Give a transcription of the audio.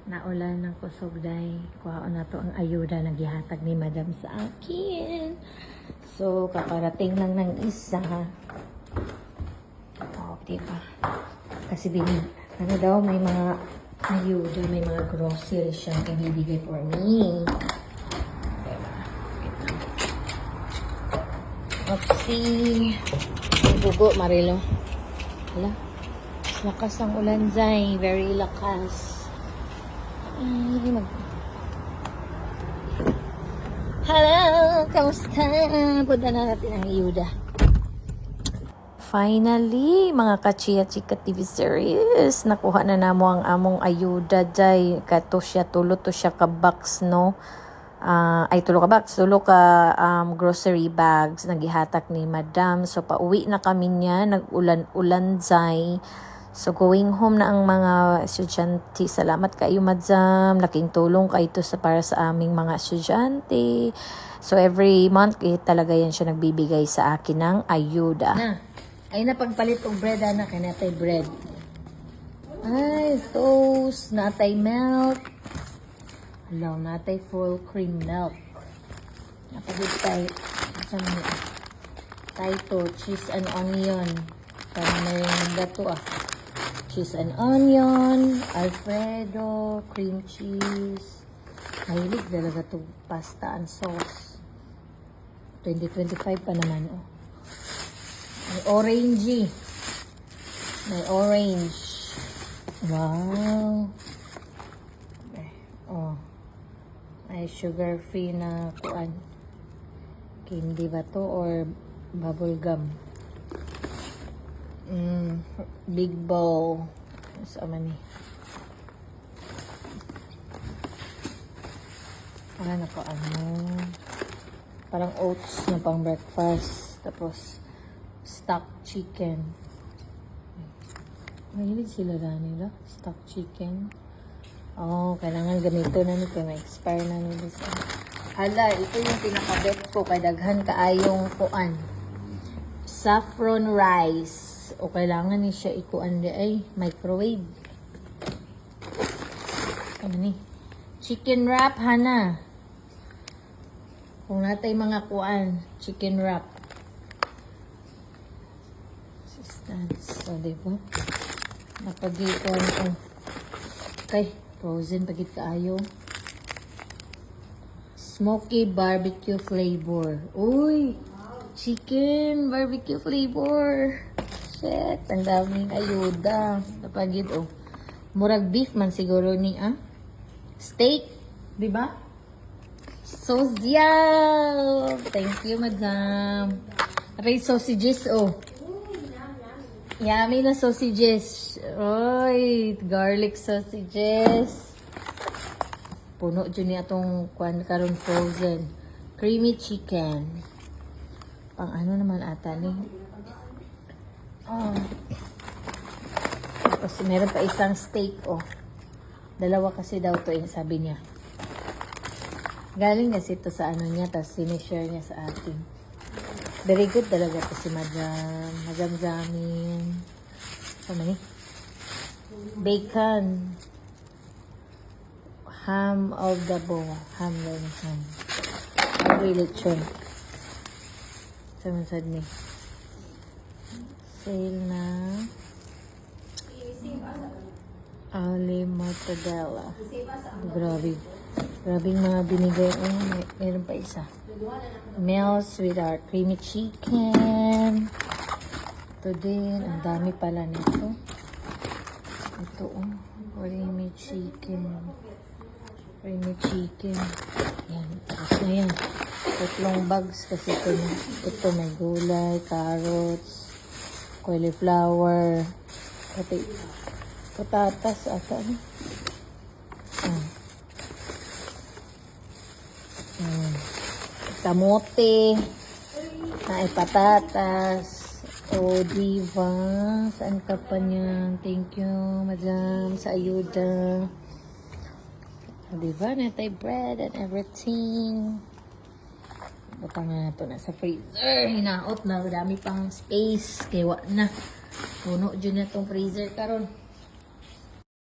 Naulan ng kusog day. Kuhaon na to ang ayuda na gihatag ni Madam sa akin. So, kakarating lang ng isa. Oh, diba? Kasi ano daw, may mga ayuda, may mga groceries siyang ibibigay for me. Diba? Oopsie. Gugo, Marilo. Hala. Lakas ang ulan, Zay. Very lakas. Hello! Kamusta? Punta na natin ang ayuda. Finally, mga ka-chia-chika TV series, nakuha na namo ang among ayuda, Jay. Kato siya, tulo to siya ka-box, no? Tulo ka box, tulo ka grocery bags, nagihatak ni Madam. So, pauwi na kami niya, nag-ulan-ulan, Jay. So, going home na ang mga estudyante. Salamat kayo, Madam. Laking tulong kayo to para sa aming mga estudyante. So, every month, talaga yan siya nagbibigay sa akin ng ayuda. Ay na pagpalit ng bread, anak. Ay natay bread. Ay, toast. Natay milk. Hello, natay full cream milk. Napagod tayo. Saan mo yan? Tayo, cheese and onion. Parang may dato cheese and onion, Alfredo, cream cheese. Mahilig talaga ito, pasta and sauce. 2025 pa naman, oh. May orangey. May orange. Wow. Okay. Oh. May sugar-free na kuan. Candy ba to or bubble gum? Big bowl. Sama ni. Ano ko parang oats na pang breakfast. Tapos stock chicken. Mahilig sila na nila. Stock chicken. Oh, kailangan gamito na nito. Ma-expire na nila sa. Hala, ito yung pinaka-bet ko. Kay daghan kaayong kuan. Saffron rice. O kailangan ni siya ikuan di ay microwave. Ano ni? Chicken wrap, Hana. Kung natay mga kuan, chicken wrap. So, diba? Napag-ikuan ko. Okay, frozen pagit kaayo. Smoky barbecue flavor. Uy! Chicken barbecue flavor. Shit, ang daming ayuda. Napagid, oh. Murag beef man siguro ni, steak. Diba? Social! Thank you, Madam. Aray, sausages, oh. Yummy na sausages. Oy, garlic sausages. Puno dyan niya itong kwan karon frozen. Creamy chicken. Pang ano naman ata ni. Oh. Tapos meron pa isang steak, oh. Dalawa kasi daw to, sabi niya. Galing kasi ito sa ano niya, tapos sinishare niya sa atin. Very good talaga to si Madam. Madam Jamin. Ano ni? Bacon. Ham of the bow. Ham lang ham. Ang lechon. Samasad ni. Sale na olive mortadella. Grabe. Grabing mga binigay. Meron pa isa. Meals with our creamy chicken. Ito din. Ang dami pala nito. Ito, creamy chicken. Creamy chicken. Yan. Tapos na yan. Tatlong bags kasi ito may gulay, carrots, cauliflower, patatas ata. Kamote, patatas. O, diba? Saan ka pa niyan? Thank you, Madam, sa ayuda. Diba? Natay bread and everything. Bata nga ito na sa freezer. Hinaot na. Dami pang space. Kaya na. Puno dyan na itong freezer karon.